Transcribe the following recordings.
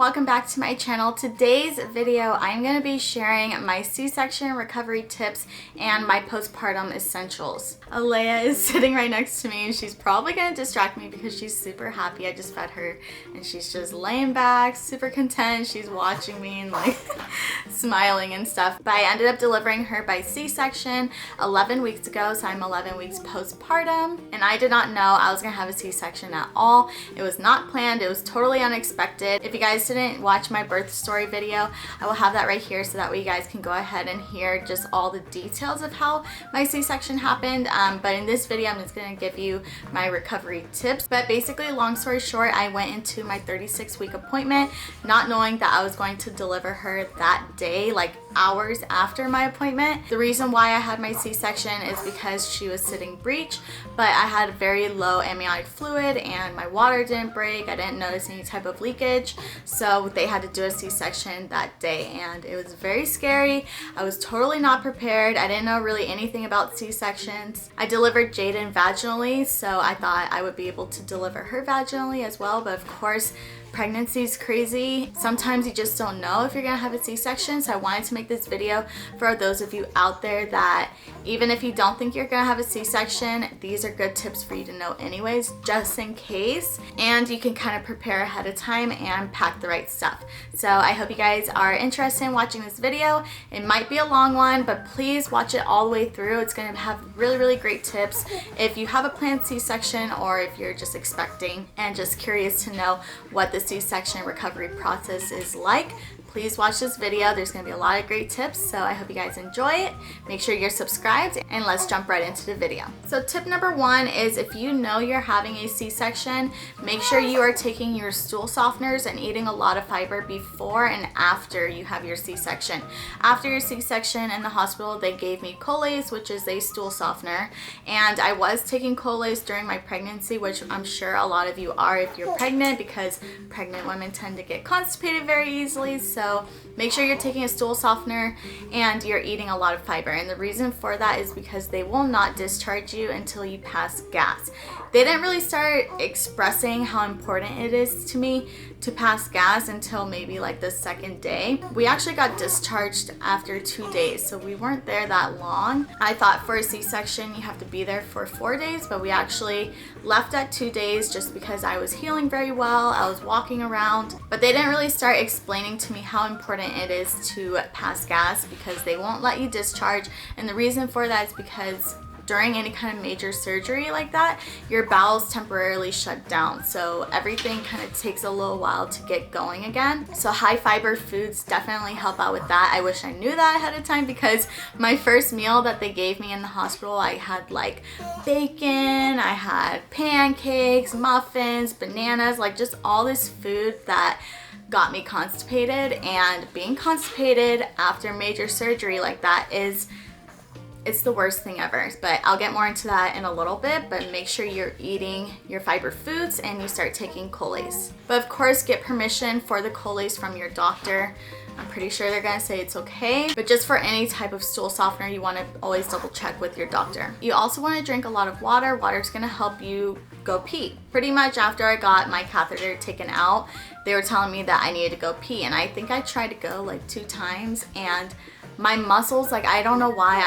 welcome back to my channel. Today's video, I'm going to be sharing my C-section recovery tips and my postpartum essentials. Alea is sitting right next to me and she's probably going to distract me because she's super happy. I just fed her and she's just laying back, super content. She's watching me and like smiling and stuff. But I ended up delivering her by C-section 11 weeks ago, so I'm 11 weeks postpartum. And I did not know I was going to have a C-section at all. It was not planned. It was totally unexpected. If you guys didn't watch my birth story video, I will have that right here so that way you guys can go ahead and hear just all the details of how my C-section happened. But in this video, I'm just going to give you my recovery tips. But basically, long story short, I went into my 36-week appointment not knowing that I was going to deliver her that day, like hours after my appointment. The reason why I had my C-section is because she was sitting breech, but I had very low amniotic fluid and my water didn't break. I didn't notice any type of leakage, so they had to do a C-section that day and it was very scary. I was totally not prepared. I didn't know really anything about C-sections. I delivered Jaden vaginally, so I thought I would be able to deliver her vaginally as well, but of course pregnancy is crazy. Sometimes you just don't know if you're gonna have a C-section, so I wanted to make this video for those of you out there that even if you don't think you're gonna have a C-section, these are good tips for you to know anyways, just in case, and you can kind of prepare ahead of time and pack the right stuff. So I hope you guys are interested in watching this video. It might be a long one, but please watch it all the way through. It's gonna have really great tips if you have a planned C-section or if you're just expecting and just curious to know what the C-section recovery process is like. Please watch this video. There's going to be a lot of great tips, so I hope you guys enjoy it. Make sure you're subscribed and let's jump right into the video. So tip number one is if you know you're having a C-section, make sure you are taking your stool softeners and eating a lot of fiber before and after you have your C-section. After your C-section in the hospital, they gave me Colace, which is a stool softener, and I was taking Colace during my pregnancy, which I'm sure a lot of you are if you're pregnant, because pregnant women tend to get constipated very easily. So make sure you're taking a stool softener and you're eating a lot of fiber. And the reason for that is because they will not discharge you until you pass gas. They didn't really start expressing how important it is to me to pass gas until maybe like the second day. We actually got discharged after 2 days, so we weren't there that long. I thought for a C-section you have to be there for 4 days, but we actually left at 2 days just because I was healing very well. I was walking around, but they didn't really start explaining to me how important it is to pass gas because they won't let you discharge. And the reason for that is because during any kind of major surgery like that, your bowels temporarily shut down. So everything kind of takes a little while to get going again. So high fiber foods definitely help out with that. I wish I knew that ahead of time because my first meal that they gave me in the hospital, I had like bacon, I had pancakes, muffins, bananas, like just all this food that got me constipated. And being constipated after major surgery like that it's the worst thing ever, but I'll get more into that in a little bit. But make sure you're eating your fiber foods and you start taking Colace. But of course, get permission for the Colace from your doctor. I'm pretty sure they're gonna say it's okay, but just for any type of stool softener, you wanna always double check with your doctor. You also wanna drink a lot of water. Water's gonna help you go pee. Pretty much after I got my catheter taken out, they were telling me that I needed to go pee, and I think I tried to go like 2 times, and my muscles, like I don't know why,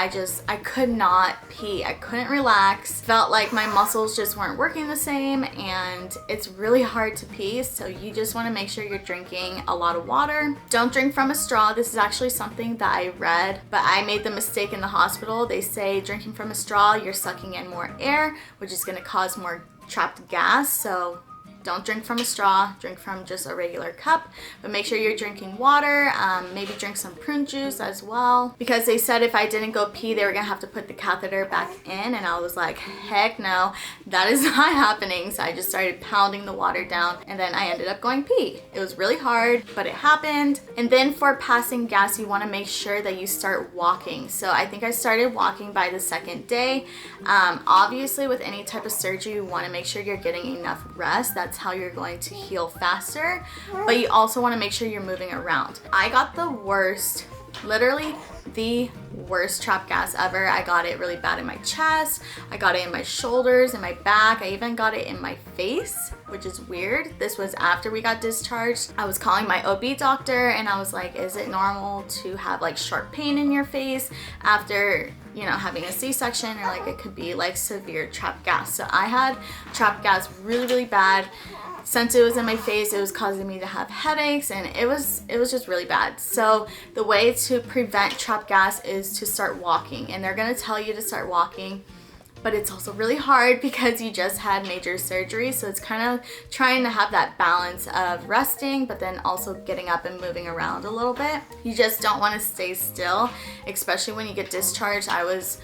I could not pee. I couldn't relax. Felt like my muscles just weren't working the same, and it's really hard to pee. So you just want to make sure you're drinking a lot of water. Don't drink from a straw. This is actually something that I read, but I made the mistake in the hospital. They say drinking from a straw, you're sucking in more air, which is going to cause more trapped gas. So don't drink from a straw, drink from just a regular cup, but make sure you're drinking water. Maybe drink some prune juice as well, because they said if I didn't go pee, they were gonna have to put the catheter back in, and I was like, heck no, that is not happening. So I just started pounding the water down, and then I ended up going pee. It was really hard, but it happened. And then for passing gas, you wanna make sure that you start walking. So I think I started walking by the second day. Obviously with any type of surgery, you wanna make sure you're getting enough rest. That's how you're going to heal faster, but you also want to make sure you're moving around. I got the worst, literally the worst trap gas ever. I got it really bad in my chest, I got it in my shoulders, in my back, I even got it in my face, which is weird. This was after we got discharged. I was calling my OB doctor and I was like, is it normal to have like sharp pain in your face after, you know, having a C-section, or like it could be like severe trap gas. So I had trap gas really bad. Since it was in my face, it was causing me to have headaches, and it was just really bad. So the way to prevent trap gas is to start walking, and they're gonna tell you to start walking, but it's also really hard because you just had major surgery. So it's kind of trying to have that balance of resting, but then also getting up and moving around a little bit. You just don't want to stay still, especially when you get discharged. I was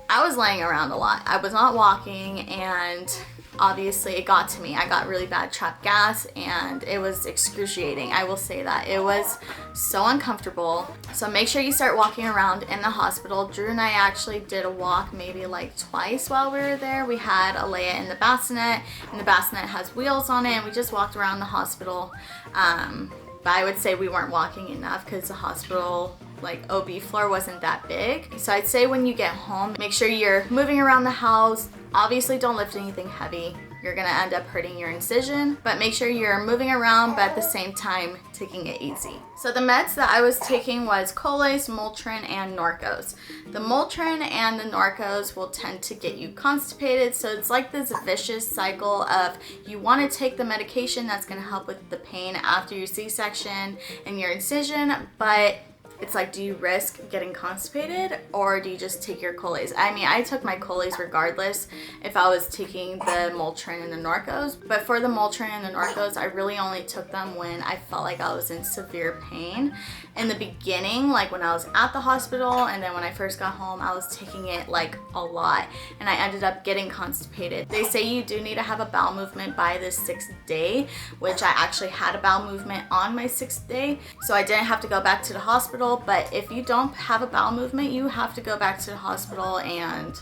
laying around a lot. I was not walking, and obviously it got to me. I got really bad trap gas and it was excruciating. I will say that. It was so uncomfortable. So make sure you start walking around in the hospital. Drew and I actually did a walk maybe like twice while we were there. We had Alea in the bassinet, and the bassinet has wheels on it, and we just walked around the hospital. But I would say we weren't walking enough because the hospital like OB floor wasn't that big. So I'd say when you get home, make sure you're moving around the house. Obviously don't lift anything heavy. You're gonna end up hurting your incision, but make sure you're moving around, but at the same time taking it easy. So the meds that I was taking was Colace, Motrin, and Norcos. The Motrin and the Norcos will tend to get you constipated, so it's like this vicious cycle of you want to take the medication that's gonna help with the pain after your C-section and your incision, but it's like, do you risk getting constipated, or do you just take your Colace? I mean, I took my Colace regardless if I was taking the Motrin and the Norcos, but for the Motrin and the Norcos, I really only took them when I felt like I was in severe pain. In the beginning, like when I was at the hospital, and then when I first got home, I was taking it like a lot, and I ended up getting constipated. They say you do need to have a bowel movement by the 6th day, which I actually had a bowel movement on my 6th day, so I didn't have to go back to the hospital. But if you don't have a bowel movement, you have to go back to the hospital, and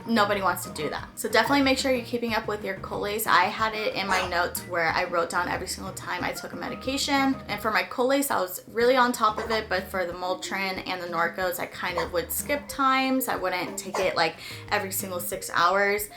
nobody wants to do that. So definitely make sure you're keeping up with your Colace. I had it in my notes where I wrote down every single time I took a medication. And for my Colace, I was really on top of it, but for the Motrin and the Norcos, I kind of would skip times. I wouldn't take it like every single 6 hours.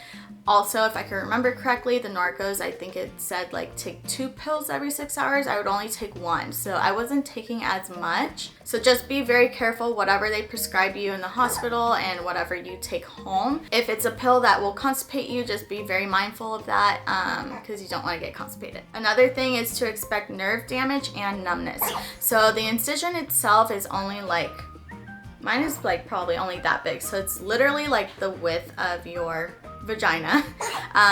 Also, if I can remember correctly, the Norcos, I think it said like take 2 pills every 6 hours. I would only take 1, so I wasn't taking as much. So just be very careful whatever they prescribe you in the hospital and whatever you take home. If it's a pill that will constipate you, just be very mindful of that because you don't want to get constipated. Another thing is to expect nerve damage and numbness. So the incision itself is only like, mine is like probably only that big. So it's literally like the width of your vagina.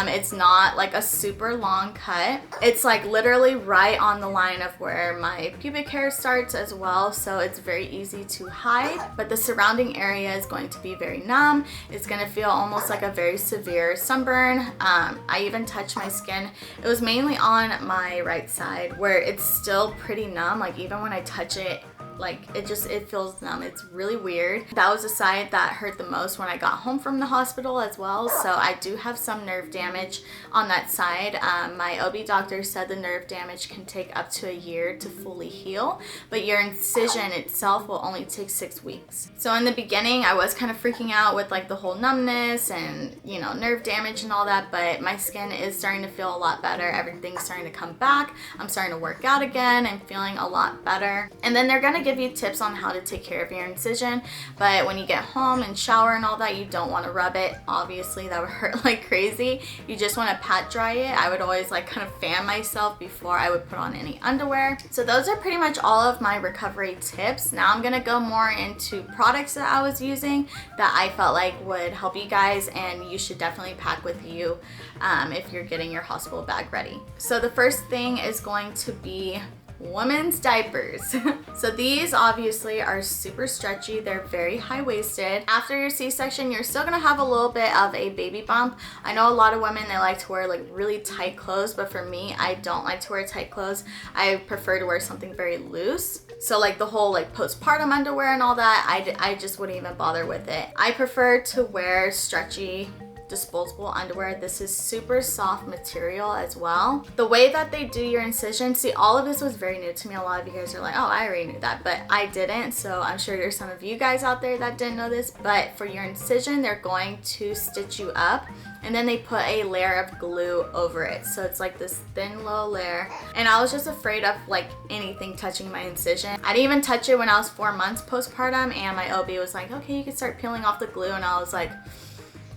It's not like a super long cut. It's like literally right on the line of where my pubic hair starts as well, so it's very easy to hide, but the surrounding area is going to be very numb. It's going to feel almost like a very severe sunburn. I even touched my skin. It was mainly on my right side where it's still pretty numb. Like even when I touch it, like it feels numb. It's really weird. That was the side that hurt the most when I got home from the hospital as well. So I do have some nerve damage on that side. My OB doctor said the nerve damage can take up to a year to fully heal, but your incision itself will only take 6 weeks. So in the beginning, I was kind of freaking out with like the whole numbness and, you know, nerve damage and all that, but my skin is starting to feel a lot better. Everything's starting to come back. I'm starting to work out again. I'm feeling a lot better. And then they're gonna give you tips on how to take care of your incision, but when you get home and shower and all that, you don't want to rub it. Obviously that would hurt like crazy. You just want to pat dry it. I would always like kind of fan myself before I would put on any underwear. So those are pretty much all of my recovery tips. Now I'm gonna go more into products that I was using that I felt like would help you guys, and you should definitely pack with you if you're getting your hospital bag ready. So the first thing is going to be women's diapers. So these obviously are super stretchy. They're very high-waisted. After your C-section, you're still gonna have a little bit of a baby bump. I know a lot of women, they like to wear like really tight clothes, but for me, I don't like to wear tight clothes. I prefer to wear something very loose. So like the whole like postpartum underwear and all that, I just wouldn't even bother with it. I prefer to wear stretchy disposable underwear. This is super soft material as well. The way that they do your incision, see, all of this was very new to me. A lot of you guys are like, oh, I already knew that, but I didn't. So I'm sure there's some of you guys out there that didn't know this, but for your incision, they're going to stitch you up, and then they put a layer of glue over it. So it's like this thin little layer. And I was just afraid of like anything touching my incision. I didn't even touch it when I was 4 months postpartum, and my OB was like, okay, you can start peeling off the glue. And I was like,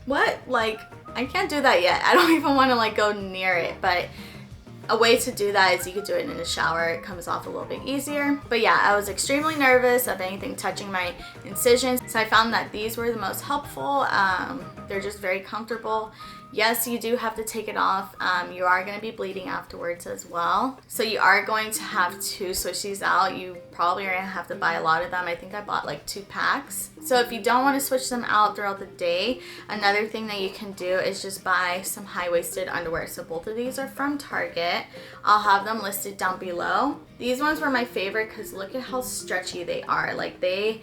what? Like, I can't do that yet. I don't even want to like go near it. But a way to do that is you could do it in the shower. It comes off a little bit easier. But yeah, I was extremely nervous of anything touching my incisions. So I found that these were the most helpful. They're just very comfortable. Yes, you do have to take it off. You are going to be bleeding afterwards as well. So you are going to have to switch these out. You probably are going to have to buy a lot of them. I think I bought like 2 packs. So if you don't want to switch them out throughout the day, another thing that you can do is just buy some high-waisted underwear. So both of these are from Target. I'll have them listed down below. These ones were my favorite because look at how stretchy they are. Like the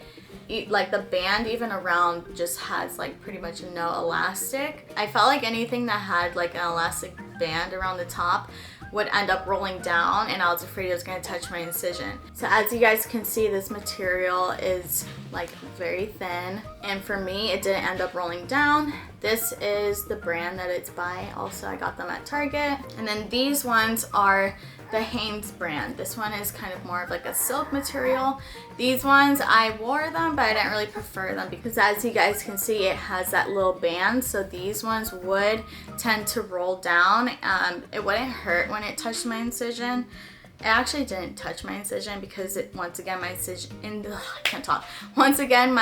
band even around just has like pretty much no elastic. I felt like anything that had like an elastic band around the top would end up rolling down, and I was afraid it was going to touch my incision. So as you guys can see, this material is like very thin, and for me it didn't end up rolling down. This is the brand that it's by. Also, I got them at Target. And then these ones are the Hanes brand. This one is kind of more of like a silk material. These ones, I wore them, but I didn't really prefer them because as you guys can see, it has that little band. So these ones would tend to roll down. It wouldn't hurt when it touched my incision. It actually didn't touch my incision because once again, my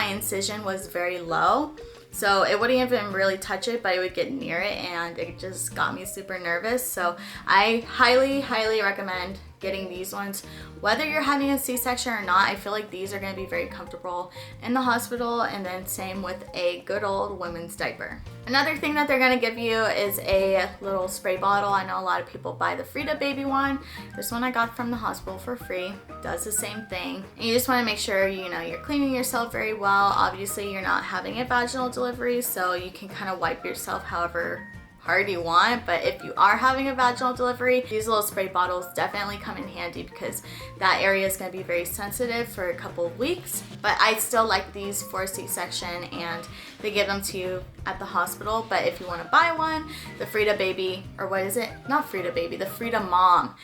incision was very low. So it wouldn't even really touch it, but it would get near it, and it just got me super nervous. So I highly, highly recommend getting these ones. Whether you're having a C-section or not, I feel like these are going to be very comfortable in the hospital, and then same with a good old women's diaper. Another thing that they're going to give you is a little spray bottle. I know a lot of people buy the Frida baby one. This one I got from the hospital for free. Does the same thing. And you just want to make sure, you know, you're cleaning yourself very well. Obviously, you're not having a vaginal delivery, so you can kind of wipe yourself however hard you want, but if you are having a vaginal delivery, these little spray bottles definitely come in handy because that area is going to be very sensitive for a couple of weeks. But I still like these for C-section, and they give them to you at the hospital. But if you want to buy one, the Frida baby, or what is it? Not Frida baby, the Frida mom,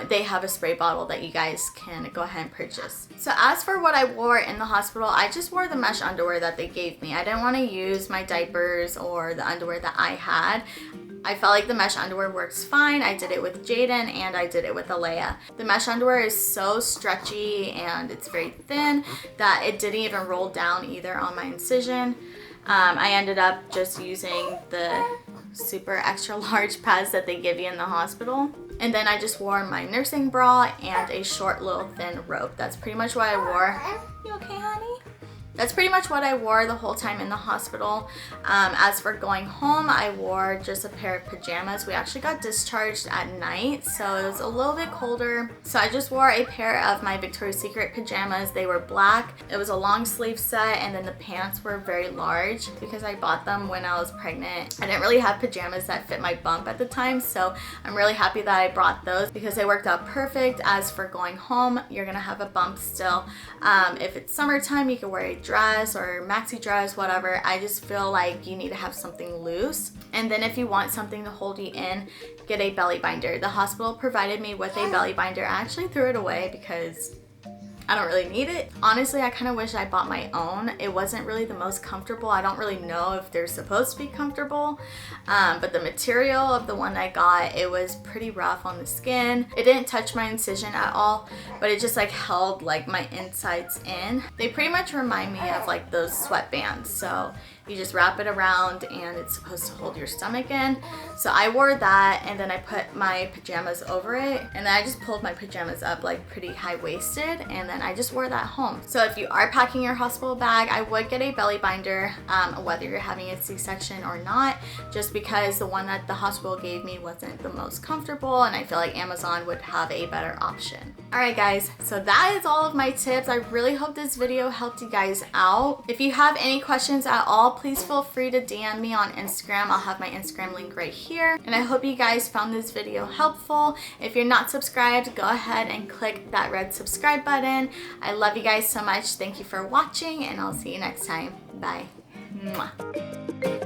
they have a spray bottle that you guys can go ahead and purchase. So as for what I wore in the hospital, I just wore the mesh underwear that they gave me. I didn't want to use my diapers or the underwear that I had. I felt like the mesh underwear works fine. I did it with Jaden and I did it with Alea. The mesh underwear is so stretchy and it's very thin that it didn't even roll down either on my incision. I ended up just using the super extra large pads that they give you in the hospital. And then I just wore my nursing bra and a short little thin robe. That's pretty much what I wore. You okay, honey? That's pretty much what I wore the whole time in the hospital. As for going home, I wore just a pair of pajamas. We actually got discharged at night, so it was a little bit colder. So I just wore a pair of my Victoria's Secret pajamas. They were black. It was a long sleeve set, and then the pants were very large because I bought them when I was pregnant. I didn't really have pajamas that fit my bump at the time, so I'm really happy that I brought those because they worked out perfect. As for going home, you're gonna have a bump still. If it's summertime, you can wear a dress or maxi dress, whatever. I just feel like you need to have something loose. And then if you want something to hold you in, get a belly binder. The hospital provided me with a belly binder. I actually threw it away because I don't really need it. Honestly, I kind of wish I bought my own. It wasn't really the most comfortable. I don't really know if they're supposed to be comfortable, but the material of the one I got, it was pretty rough on the skin. It didn't touch my incision at all, but it just like held like my insides in. They pretty much remind me of like those sweatbands. So you just wrap it around and it's supposed to hold your stomach in. So I wore that, and then I put my pajamas over it, and then I just pulled my pajamas up like pretty high-waisted, and then I just wore that home. So if you are packing your hospital bag, I would get a belly binder, whether you're having a C-section or not, just because the one that the hospital gave me wasn't the most comfortable, and I feel like Amazon would have a better option. Alright guys, so that is all of my tips. I really hope this video helped you guys out. If you have any questions at all, please feel free to DM me on Instagram. I'll have my Instagram link right here. And I hope you guys found this video helpful. If you're not subscribed, go ahead and click that red subscribe button. I love you guys so much. Thank you for watching, and I'll see you next time. Bye. Mwah.